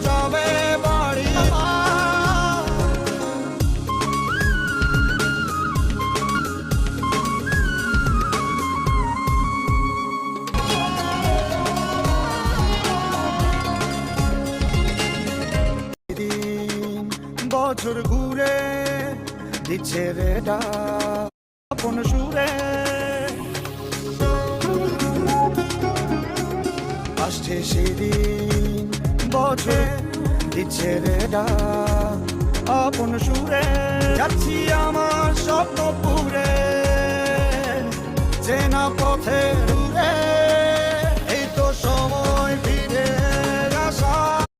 যাবে বাড়ি দিন বছর ঘুরে দিচ্ছে রে ডাক আপন সুরে আসছে সেদিন বছর দিচ্ছে রে ডাক আপন সুরে যাচ্ছি আমার স্বপ্ন পুরে চেনা পথে দূরে